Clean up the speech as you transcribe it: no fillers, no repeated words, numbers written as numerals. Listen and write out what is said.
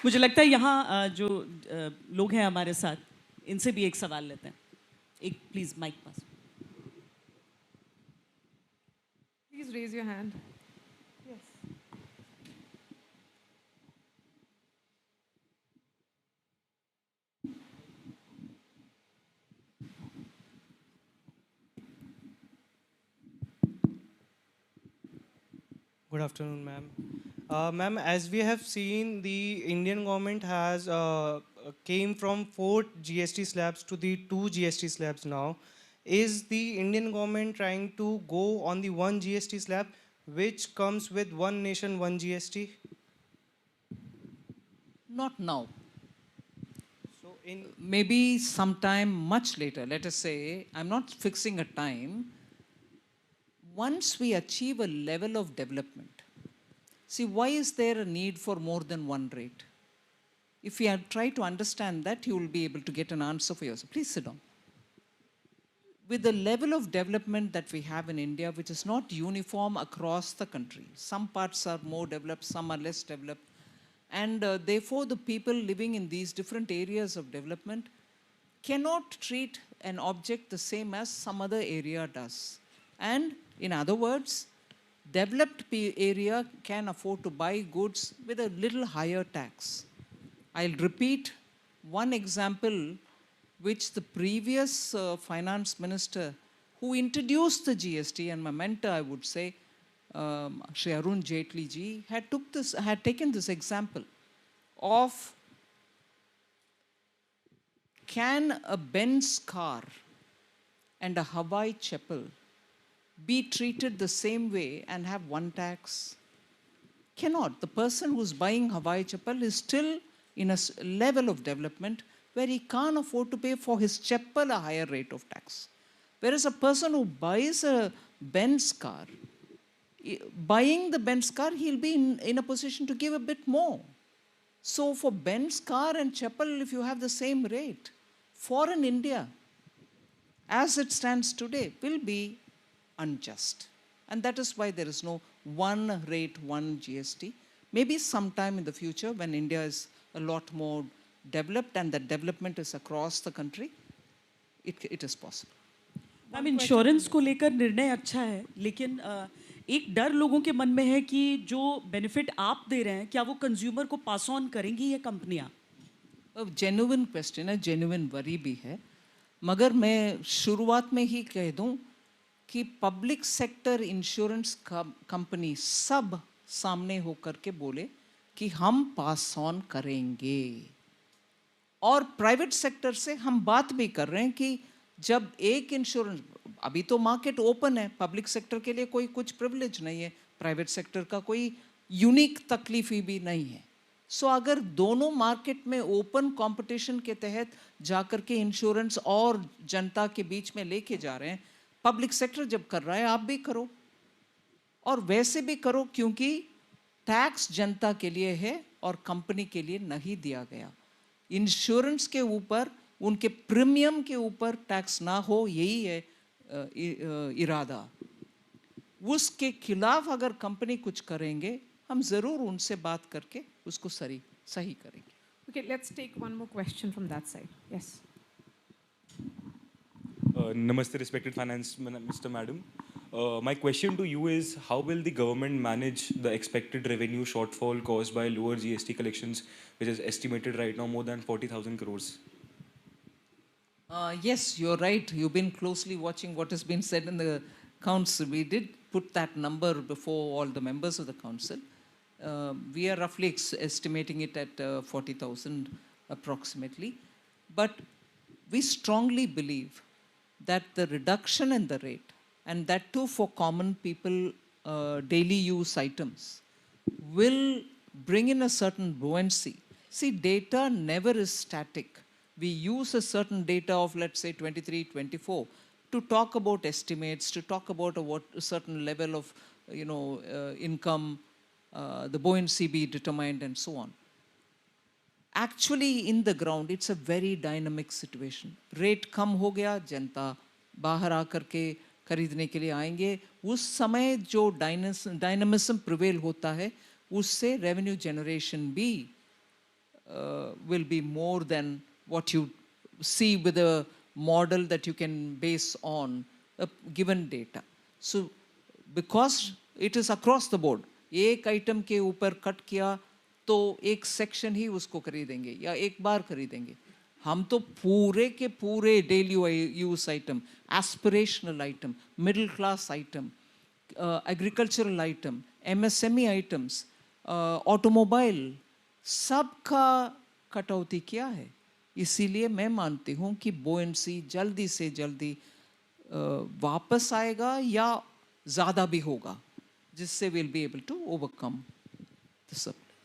मुझे लगता है यहाँ जो लोग हैं हमारे साथ, इनसे भी एक सवाल लेते हैं. एक please mic pass. Please raise your hand. Yes. Good afternoon, ma'am. Ma'am, as we have seen, the Indian government has came from 4 GST slabs to the 2 GST slabs now. Is the Indian government trying to go on the 1 GST slab, which comes with one nation, 1 GST? Not now. So in Maybe sometime much later, let us say, I'm not fixing a time. Once we achieve a level of development, see, why is there a need for more than one rate? If you try to understand that, you will be able to get an answer for yourself. Please sit down. With the level of development that we have in India, which is not uniform across the country, some parts are more developed, some are less developed, and therefore the people living in these different areas of development cannot treat an object the same as some other area does. And in other words, developed area can afford to buy goods with a little higher tax. I'll repeat one example which the previous finance minister who introduced the GST, and my mentor, I would say, Shri Arun Jaitley ji, had taken this example of, can a Benz car and a Hawaii chapel be treated the same way and have one tax? Cannot. The person who's buying Hawaii chapel is still in a level of development where he can't afford to pay for his chapel a higher rate of tax. Whereas a person who buys a Benz car, buying the Benz car, he'll be in a position to give a bit more. So for Benz car and chapel, if you have the same rate, foreign India, as it stands today, will be unjust. And that is why there is no one rate, one GST. Maybe sometime in the future when India is a lot more developed and that development is across the country, it is possible. Ma'am insurance को लेकर निर्णय अच्छा है, लेकिन एक डर लोगों के मन में है कि जो बेनिफिट आप दे रहे हैं, क्या वो कंज्यूमर को पास ऑन करेंगी ये कंपनियां? जेन्युइन क्वेश्चन है, जेन्युइन वरी भी है, मगर मैं शुरुआत में ही कह दूं कि पब्लिक सेक्टर इंश्योरेंस कंपनी सब सामने होकर के बोले कि हम पास ऑन करेंगे, और प्राइवेट सेक्टर से हम बात भी कर रहे हैं कि जब एक इंश्योरेंस, अभी तो मार्केट ओपन है, पब्लिक सेक्टर के लिए कोई कुछ प्रिविलेज नहीं है, प्राइवेट सेक्टर का कोई यूनिक तकलीफ भी नहीं है. सो अगर दोनों मार्केट में ओपन कंपटीशन के तहत जाकर के इंश्योरेंस और जनता के बीच में लेके जा रहे हैं, पब्लिक सेक्टर जब कर रहा है आप भी करो, और वैसे भी करो क्योंकि टैक्स जनता के लिए है और कंपनी के लिए नहीं दिया गया. इंश्योरेंस के ऊपर, उनके प्रीमियम के ऊपर टैक्स ना हो, यही है इरादा. उसके खिलाफ अगर कंपनी कुछ करेंगे, हम जरूर उनसे बात करके उसको सही करेंगे. Okay, let's take one more question from that side. Yes. Namaste, respected Finance Mr. Madam. My question to you is, how will the government manage the expected revenue shortfall caused by lower GST collections, which is estimated right now more than 40,000 crores? Yes, you're right. You've been closely watching what has been said in the council. We did put that number before all the members of the council. We are roughly estimating it at 40,000 approximately. But we strongly believe that the reduction in the rate, and that too for common people, daily use items, will bring in a certain buoyancy. See, data never is static. We use a certain data of, let's say, 23, 24 to talk about estimates, to talk about a certain level of income, the buoyancy be determined, and so on. Actually, in the ground, it's a very dynamic situation. Rate कम हो गया, जनता बाहर आकर के खरीदने के लिए आएंगे. उस समय जो dynamism prevail होता है, उससे revenue generation भी will be more than what you see with a model that you can base on a given data. So because it is across the board, एक आइटम के ऊपर कट किया तो एक सेक्शन ही उसको खरीदेंगे या एक बार खरीदेंगे. हम तो पूरे के पूरे daily use item, aspirational item, middle class item, agricultural item, MSME items, automobile, सबका कटौती किया है. इसीलिए मैं मानती हूँ कि बोएंसी जल्दी से जल्दी वापस आएगा या ज़्यादा भी होगा, जिससे will be able to overcome the